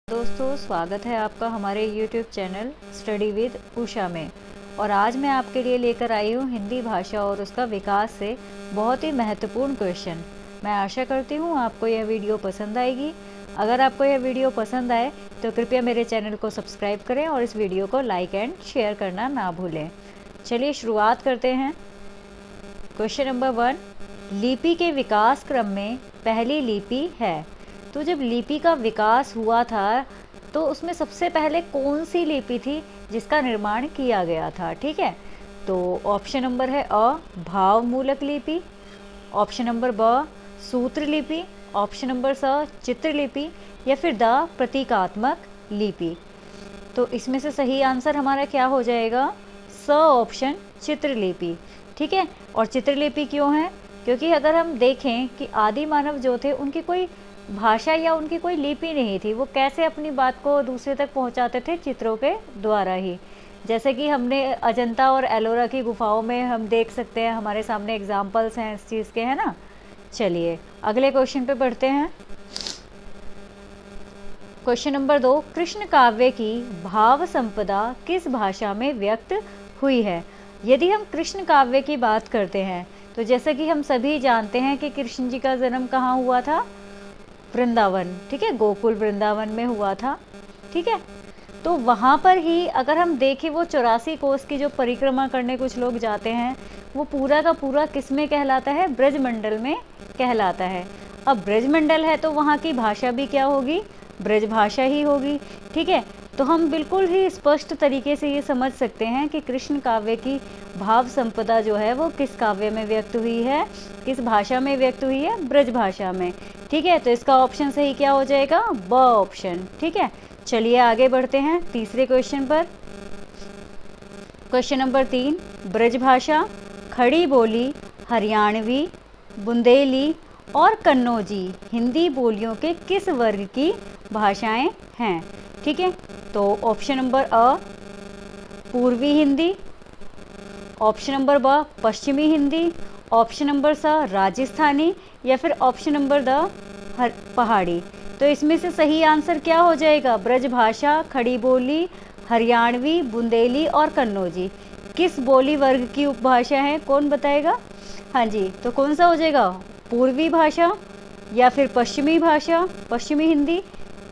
दोस्तों, स्वागत है आपका हमारे YouTube channel study with Usha में। और आज मैं आपके लिए लेकर आई हूँ हिंदी भाषा और उसका विकास से बहुत ही महत्वपूर्ण क्वेश्चन। मैं आशा करती हूँ आपको यह वीडियो पसंद आएगी। अगर आपको यह वीडियो पसंद आए तो कृपया मेरे चैनल को सब्सक्राइब करें और इस वीडियो को लाइक एंड शेयर करना ना भूलें। चलिए शुरुआत करते हैं। क्वेश्चन नंबर 1, लिपि के विकास क्रम में पहली लिपि है। तो जब लिपि का विकास हुआ था तो उसमें सबसे पहले कौन सी लिपि थी जिसका निर्माण किया गया था? ठीक है, तो ऑप्शन नंबर है अ, भाव मूलक लिपि, ऑप्शन नंबर ब, सूत्र लिपि, ऑप्शन नंबर स, चित्र लिपि, या फिर द, प्रतीकात्मक लिपि। तो इसमें से सही आंसर हमारा क्या हो जाएगा? स ऑप्शन, चित्रलिपि। ठीक है, और चित्रलिपि क्यों है? क्योंकि अगर हम देखें कि आदि मानव जो थे उनकी कोई भाषा या उनकी कोई लिपि नहीं थी, वो कैसे अपनी बात को दूसरे तक पहुंचाते थे? चित्रों के द्वारा ही। जैसे कि हमने अजंता और एलोरा की गुफाओं में हम देख सकते हैं, हमारे सामने एग्जाम्पल्स हैं इस चीज़ के, है ना। चलिए अगले क्वेश्चन पे बढ़ते हैं। क्वेश्चन नंबर 2, कृष्ण काव्य की भाव संपदा किस भाषा में व्यक्त हुई है? यदि हम कृष्ण काव्य की बात करते हैं तो जैसे कि हम सभी जानते हैं कि कृष्ण जी का जन्म कहाँ हुआ था? वृंदावन। ठीक है, गोकुल वृंदावन में हुआ था। ठीक है, तो वहाँ पर ही अगर हम देखें, वो 84 कोस की जो परिक्रमा करने कुछ लोग जाते हैं, वो पूरा का पूरा किस में कहलाता है? ब्रजमंडल में कहलाता है। अब ब्रजमंडल है तो वहाँ की भाषा भी क्या होगी? ब्रज भाषा ही होगी। ठीक है, तो हम बिल्कुल ही स्पष्ट तरीके से ये समझ सकते हैं कि कृष्ण काव्य की भाव संपदा जो है वो किस काव्य में व्यक्त हुई है, किस भाषा में व्यक्त हुई है? ब्रज भाषा में। ठीक है, तो इसका ऑप्शन सही क्या हो जाएगा? ब ऑप्शन। ठीक है, चलिए आगे बढ़ते हैं तीसरे क्वेश्चन पर। क्वेश्चन नंबर 3, ब्रज भाषा, खड़ी बोली, हरियाणवी, बुंदेली और कन्नौजी हिंदी बोलियों के किस वर्ग की भाषाएं हैं? ठीक है, तो ऑप्शन नंबर अ, पूर्वी हिंदी, ऑप्शन नंबर ब, पश्चिमी हिंदी, ऑप्शन नंबर स, राजस्थानी, या फिर ऑप्शन नंबर द, पहाड़ी। तो इसमें से सही आंसर क्या हो जाएगा? ब्रज भाषा, खड़ी बोली, हरियाणवी, बुंदेली और कन्नौजी किस बोली वर्ग की उपभाषा है? कौन बताएगा? हाँ जी, तो कौन सा हो जाएगा? पूर्वी भाषा या फिर पश्चिमी भाषा, पश्चिमी हिंदी?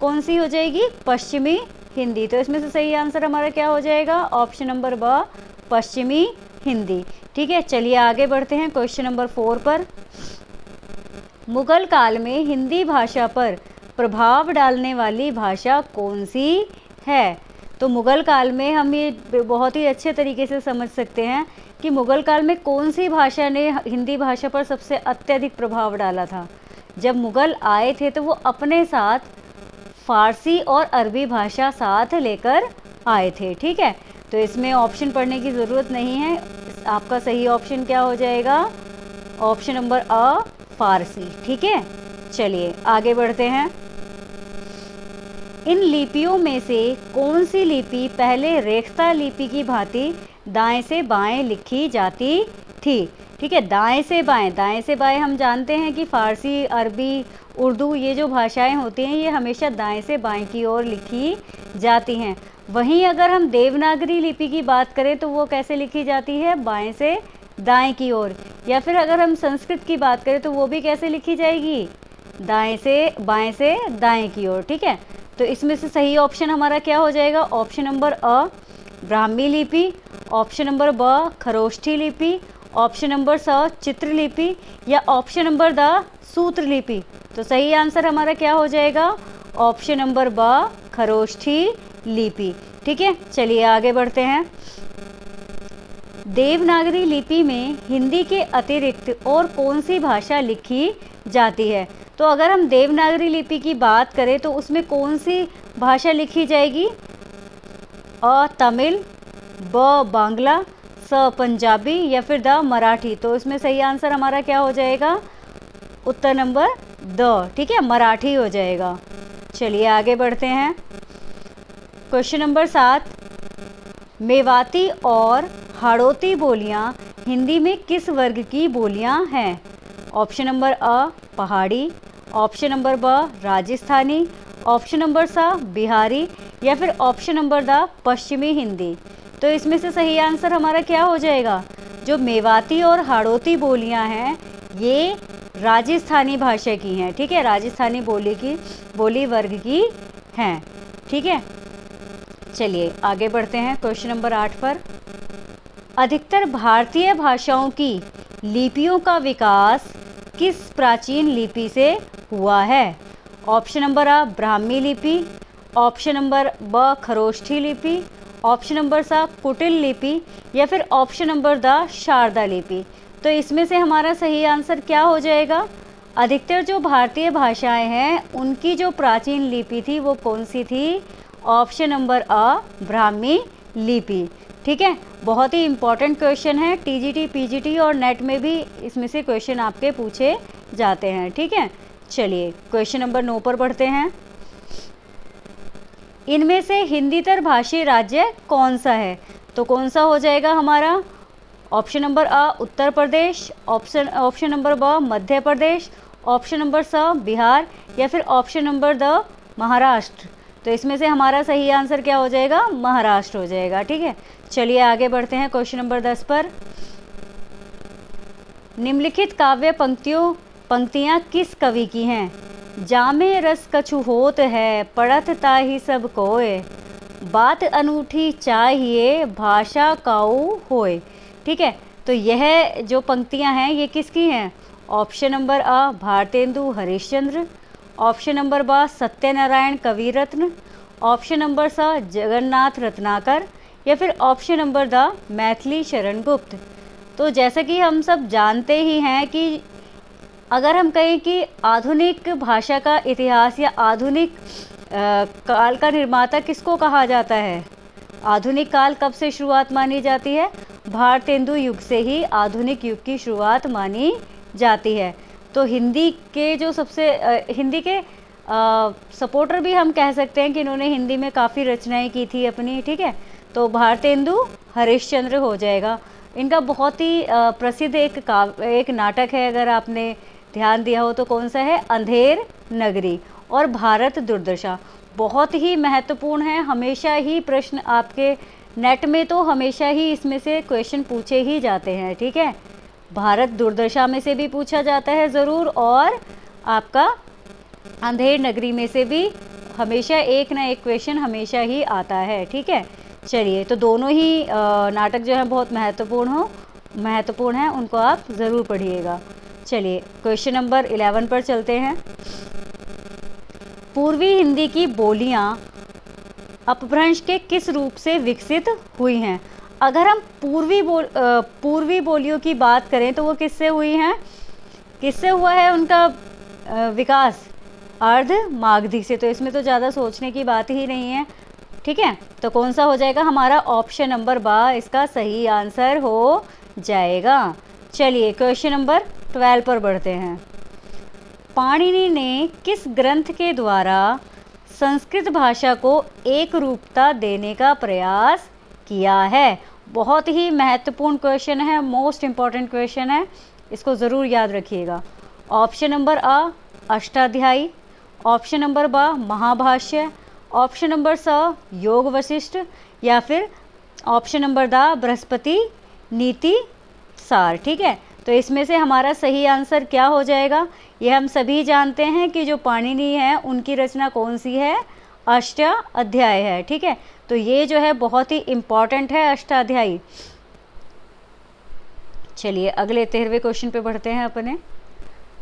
कौन सी हो जाएगी? पश्चिमी हिंदी। तो इसमें से सही आंसर हमारा क्या हो जाएगा? ऑप्शन नंबर ब, पश्चिमी हिंदी। ठीक है, चलिए आगे बढ़ते हैं क्वेश्चन नंबर 4 पर। मुगल काल में हिंदी भाषा पर प्रभाव डालने वाली भाषा कौन सी है? तो मुगल काल में हम ये बहुत ही अच्छे तरीके से समझ सकते हैं कि मुगल काल में कौन सी भाषा ने हिंदी भाषा पर सबसे अत्यधिक प्रभाव डाला था। जब मुगल आए थे तो वो अपने साथ फारसी और अरबी भाषा साथ लेकर आए थे। ठीक है, तो इसमें ऑप्शन पढ़ने की ज़रूरत नहीं है। आपका सही ऑप्शन क्या हो जाएगा? ऑप्शन नंबर अ, फारसी। ठीक है, चलिए आगे बढ़ते हैं। इन लिपियों में से कौन सी लिपि पहले रेखता लिपि की भांति दाएं से बाएं लिखी जाती थी? ठीक है, दाएं से बाएं, दाएं से बाएं हम जानते हैं कि फारसी, अरबी, उर्दू ये जो भाषाएं होती हैं ये हमेशा दाएं से बाएं की ओर लिखी जाती हैं। वहीं अगर हम देवनागरी लिपि की बात करें तो वो कैसे लिखी जाती है? बाएं से दाएं की ओर। या फिर अगर हम संस्कृत की बात करें तो वो भी कैसे लिखी जाएगी? दाएं से बाएं से दाएं की ओर। ठीक है, तो इसमें से सही ऑप्शन हमारा क्या हो जाएगा? ऑप्शन नंबर अ, ब्राह्मी लिपि, ऑप्शन नंबर ब, खरोष्ठी लिपि, ऑप्शन नंबर स, चित्रलिपि, या ऑप्शन नंबर द, सूत्र लिपि। तो सही आंसर हमारा क्या हो जाएगा? ऑप्शन नंबर ब, खरोष्ठी लिपि। ठीक है, चलिए आगे बढ़ते हैं। देवनागरी लिपि में हिंदी के अतिरिक्त और कौन सी भाषा लिखी जाती है? तो अगर हम देवनागरी लिपि की बात करें तो उसमें कौन सी भाषा लिखी जाएगी? अ, तमिल, ब, बांग्ला, स, पंजाबी, या फिर द, मराठी। तो इसमें सही आंसर हमारा क्या हो जाएगा? उत्तर नंबर द। ठीक है, मराठी हो जाएगा। चलिए आगे बढ़ते हैं। क्वेश्चन नंबर 7, मेवाती और हाड़ौती बोलियां हिंदी में किस वर्ग की बोलियां हैं? ऑप्शन नंबर अ, पहाड़ी, ऑप्शन नंबर ब, राजस्थानी, ऑप्शन नंबर सा बिहारी, या फिर ऑप्शन नंबर द पश्चिमी हिंदी। तो इसमें से सही आंसर हमारा क्या हो जाएगा? जो मेवाती और हाड़ौती बोलियां हैं ये राजस्थानी भाषा की हैं, ठीक है, राजस्थानी बोली वर्ग की हैं, ठीक है। चलिए आगे बढ़ते हैं क्वेश्चन नंबर 8 पर। अधिकतर भारतीय भाषाओं की लिपियों का विकास किस प्राचीन लिपि से हुआ है? ऑप्शन नंबर आ ब्राह्मी लिपि, ऑप्शन नंबर ब खरोष्ठी लिपि, ऑप्शन नंबर सा कुटिल लिपि, या फिर ऑप्शन नंबर द शारदा लिपि। तो इसमें से हमारा सही आंसर क्या हो जाएगा? अधिकतर जो भारतीय भाषाएं हैं उनकी जो प्राचीन लिपि थी वो कौन सी थी? ऑप्शन नंबर अ ब्राह्मी लिपि, ठीक है। बहुत ही इंपॉर्टेंट क्वेश्चन है, टीजीटी पीजीटी और नेट में भी इसमें से क्वेश्चन आपके पूछे जाते हैं, ठीक है। चलिए क्वेश्चन नंबर 9 पर बढ़ते हैं। इनमें से हिंदीतर भाषी राज्य कौन सा है? तो कौन सा हो जाएगा हमारा? ऑप्शन नंबर अ उत्तर प्रदेश, ऑप्शन नंबर ब मध्य प्रदेश, ऑप्शन नंबर स बिहार, या फिर ऑप्शन नंबर द महाराष्ट्र। तो इसमें से हमारा सही आंसर क्या हो जाएगा? महाराष्ट्र हो जाएगा, ठीक है। चलिए आगे बढ़ते हैं क्वेश्चन नंबर 10 पर। निम्नलिखित काव्य पंक्तियां किस कवि की हैं? जामे रस कछु होत है, पढ़त ताहि सब कोय, बात अनूठी चाहिए, भाषा काऊ होय। ठीक है, तो यह जो पंक्तियां हैं ये किसकी हैं? ऑप्शन नंबर अ भारतेंदु हरिश्चंद्र, ऑप्शन नंबर ब सत्यनारायण कविरत्न, ऑप्शन नंबर स जगन्नाथ रत्नाकर, या फिर option number the Maithili Sharan Gupt. तो जैसा कि हम सब जानते ही हैं कि अगर हम कहें कि आधुनिक भाषा का इतिहास या आधुनिक काल का निर्माता किसको कहा जाता है? आधुनिक काल कब से शुरुआत मानी जाती है? भारतेंदु युग से ही आधुनिक युग की शुरुआत मानी जाती है। तो हिंदी के जो हिंदी के सपोर्टर भी हम कह सकते हैं कि इन्होंने हिंदी में काफ़ी रचनाएं की थी अपनी, ठीक है। तो भारतेंदु हरिश्चंद्र हो जाएगा। इनका बहुत ही प्रसिद्ध एक नाटक है, अगर आपने ध्यान दिया हो तो कौन सा है? अंधेर नगरी और भारत दुर्दशा। बहुत ही महत्वपूर्ण है, हमेशा ही प्रश्न आपके नेट में तो हमेशा ही इसमें से क्वेश्चन पूछे ही जाते हैं, ठीक है। भारत दुर्दशा में से भी पूछा जाता है ज़रूर, और आपका अंधेर नगरी में से भी हमेशा एक ना एक क्वेश्चन हमेशा ही आता है, ठीक है। चलिए, तो दोनों ही नाटक जो है बहुत महत्वपूर्ण है, उनको आप ज़रूर पढ़िएगा। चलिए क्वेश्चन नंबर 11 पर चलते हैं। पूर्वी हिंदी की बोलियां अपभ्रंश के किस रूप से विकसित हुई हैं? अगर हम पूर्वी बोलियों की बात करें तो वो किससे हुई हैं? किससे हुआ है उनका विकास? अर्ध मागधी से। तो इसमें तो ज़्यादा सोचने की बात ही नहीं है, ठीक है। तो कौन सा हो जाएगा हमारा? ऑप्शन नंबर बा इसका सही आंसर हो जाएगा। चलिए क्वेश्चन नंबर 12 पर बढ़ते हैं। पाणिनि ने किस ग्रंथ के द्वारा संस्कृत भाषा को एक रूपता देने का प्रयास किया है? बहुत ही महत्वपूर्ण क्वेश्चन है, मोस्ट इम्पॉर्टेंट क्वेश्चन है, इसको ज़रूर याद रखिएगा। ऑप्शन नंबर अ अष्टाध्यायी, ऑप्शन नंबर ब महाभाष्य, ऑप्शन नंबर स योग वशिष्ठ, या फिर ऑप्शन नंबर द बृहस्पति नीति सार, ठीक है। तो इसमें से हमारा सही आंसर क्या हो जाएगा? ये हम सभी जानते हैं कि जो पाणिनि है उनकी रचना कौन सी है? अष्टाध्यायी है, ठीक है। तो ये जो है बहुत ही इम्पॉर्टेंट है अष्टाध्यायी। चलिए अगले 13वें क्वेश्चन पे बढ़ते हैं अपने।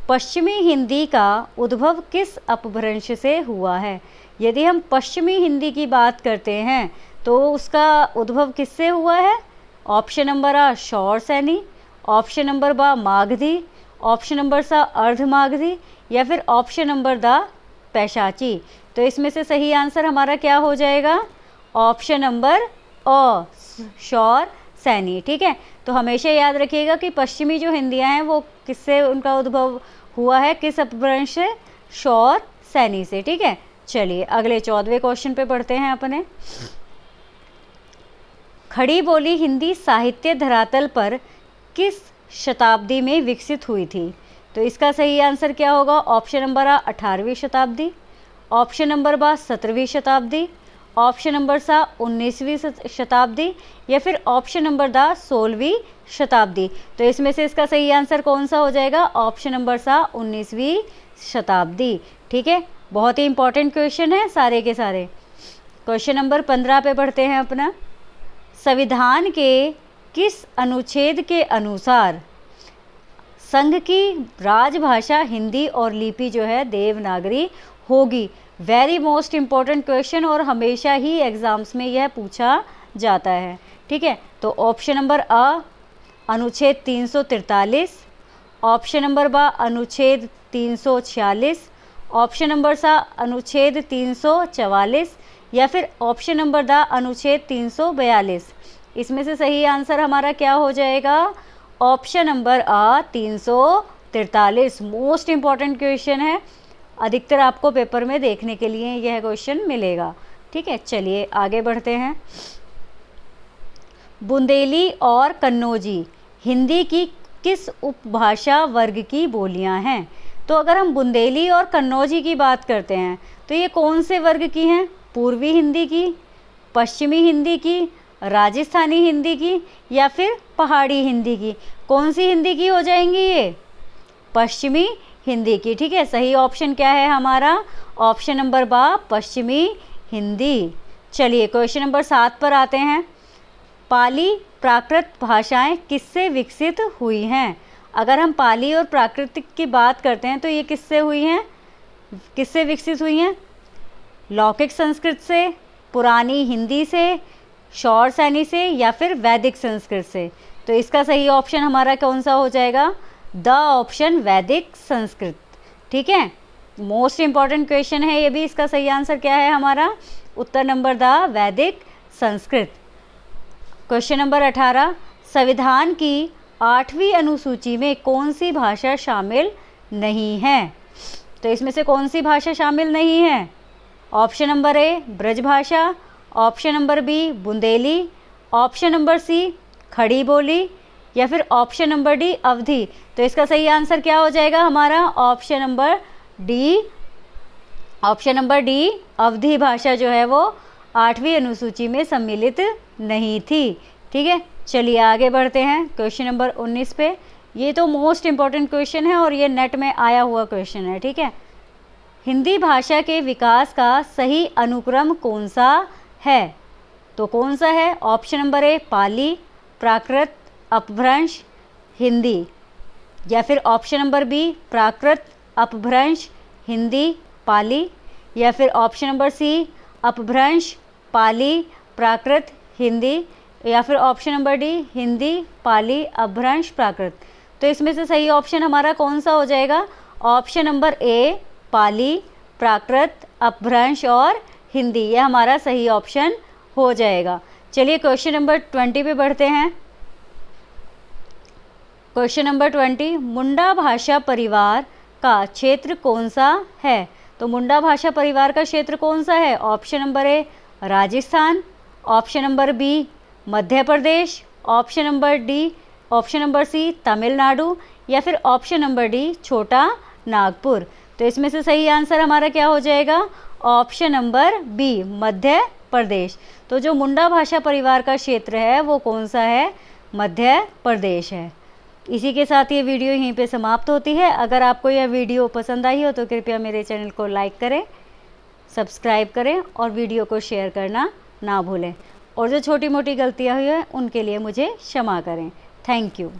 पश्चिमी हिंदी का उद्भव किस अपभ्रंश से हुआ है? यदि हम पश्चिमी हिंदी की बात करते हैं तो उसका उद्भव किससे हुआ है? ऑप्शन नंबर आ शौर सैनी, ऑप्शन नंबर बा मागधी, ऑप्शन नंबर सा अर्ध मागधी, या फिर ऑप्शन नंबर द पैशाची। तो इसमें से सही आंसर हमारा क्या हो जाएगा? ऑप्शन नंबर अ शौर सैनी, ठीक है। तो हमेशा याद रखिएगा कि पश्चिमी जो हिंदियाँ हैं वो किससे उनका उद्भव हुआ है, किस अपभ्रंश से? शौर सैनी से, ठीक है। चलिए अगले 14वें क्वेश्चन पे बढ़ते हैं अपने। खड़ी बोली हिंदी साहित्य धरातल पर किस शताब्दी में विकसित हुई थी? तो इसका सही आंसर क्या होगा? ऑप्शन नंबर आ 18वीं शताब्दी, ऑप्शन नंबर बा 17वीं शताब्दी, ऑप्शन नंबर सा 19वीं शताब्दी, या फिर ऑप्शन नंबर दा 16वीं शताब्दी। तो इसमें से इसका सही आंसर कौन सा हो जाएगा? ऑप्शन नंबर सा 19वीं शताब्दी। ठीक है, बहुत ही इंपॉर्टेंट क्वेश्चन है सारे के सारे। क्वेश्चन नंबर 15 पे बढ़ते हैं अपना। संविधान के किस अनुच्छेद के अनुसार संघ की राजभाषा हिंदी और लिपि जो है देवनागरी होगी? वेरी मोस्ट इम्पॉर्टेंट क्वेश्चन और हमेशा ही एग्जाम्स में यह पूछा जाता है। ठीक है, तो ऑप्शन नंबर अ अनुच्छेद 343, ऑप्शन नंबर ब अनुच्छेद 346, ऑप्शन नंबर सा अनुच्छेद 344, या फिर ऑप्शन नंबर द अनुच्छेद 342। इसमें से सही आंसर हमारा क्या हो जाएगा? ऑप्शन नंबर आ 343। मोस्ट इम्पॉर्टेंट क्वेश्चन है, अधिकतर आपको पेपर में देखने के लिए यह क्वेश्चन मिलेगा। ठीक है, चलिए आगे बढ़ते हैं। बुंदेली और कन्नौजी हिंदी की किस उपभाषा वर्ग की बोलियां हैं? तो अगर हम बुंदेली और कन्नौजी की बात करते हैं तो ये कौन से वर्ग की हैं? पूर्वी हिंदी की, पश्चिमी हिंदी की, राजस्थानी हिंदी की, या फिर पहाड़ी हिंदी की? कौन सी हिंदी की हो जाएंगी ये? पश्चिमी हिंदी की। ठीक है, सही ऑप्शन क्या है हमारा? ऑप्शन नंबर बा पश्चिमी हिंदी। चलिए क्वेश्चन नंबर 7 पर आते हैं। पाली प्राकृत भाषाएं किससे विकसित हुई हैं? अगर हम पाली और प्राकृतिक की बात करते हैं तो ये किससे हुई हैं, किससे विकसित हुई हैं? लौकिक संस्कृत से, पुरानी हिंदी से, शौरसैनी से, या फिर वैदिक संस्कृत से? तो इसका सही ऑप्शन हमारा कौन सा हो जाएगा? द ऑप्शन वैदिक संस्कृत। ठीक है, मोस्ट इम्पॉर्टेंट क्वेश्चन है ये भी। इसका सही आंसर क्या है हमारा? उत्तर नंबर द वैदिक संस्कृत। Question number 18। संविधान की 8वीं अनुसूची में कौन सी भाषा शामिल नहीं है? तो इसमें से कौन सी भाषा शामिल नहीं है? Option number a Brajbhasha, option number b Bundeli, option number c Khari Boli, या फिर ऑप्शन नंबर डी अवधी। तो इसका सही आंसर क्या हो जाएगा हमारा? Option number D, option number D Awadhi भाषा जो है वो 8वीं अनुसूची में सम्मिलित नहीं थी। ठीक है, चलिए आगे बढ़ते हैं क्वेश्चन नंबर 19 पे। ये तो मोस्ट इम्पॉर्टेंट क्वेश्चन है और ये नेट में आया हुआ क्वेश्चन है। ठीक है, हिंदी भाषा के विकास का सही अनुक्रम कौन सा है? तो कौन सा है? ऑप्शन नंबर ए पाली, प्राकृत, अपभ्रंश, हिंदी, या फिर ऑप्शन नंबर बी प्राकृत, अपभ्रंश, हिंदी, पाली, या फिर ऑप्शन नंबर सी अपभ्रंश, पाली, प्राकृत, हिंदी, या फिर ऑप्शन नंबर डी हिंदी, पाली, अपभ्रंश, प्राकृत। तो इसमें से सही ऑप्शन हमारा कौन सा हो जाएगा? ऑप्शन नंबर ए पाली, प्राकृत, अपभ्रंश और हिंदी, यह हमारा सही ऑप्शन हो जाएगा। चलिए क्वेश्चन नंबर 20 पे बढ़ते हैं। Question number 20। मुंडा भाषा परिवार का क्षेत्र कौन सा है? तो मुंडा भाषा परिवार का क्षेत्र कौन सा है? Option number a Rajasthan, option number b Madhya Pradesh, option number c Tamil Nadu, या फिर ऑप्शन नंबर डी छोटा नागपुर। तो इसमें से सही आंसर हमारा क्या हो जाएगा? ऑप्शन नंबर बी मध्य प्रदेश। तो जो मुंडा भाषा परिवार का क्षेत्र है वो कौन सा है? मध्य प्रदेश है। इसी के साथ ये वीडियो यहीं पे समाप्त होती है। अगर आपको यह वीडियो पसंद आई हो तो कृपया मेरे चैनल को लाइक करें, सब्सक्राइब करें और वीडियो को शेयर करना ना भूलें। और जो छोटी मोटी गलतियाँ हुई हैं उनके लिए मुझे क्षमा करें। Thank you.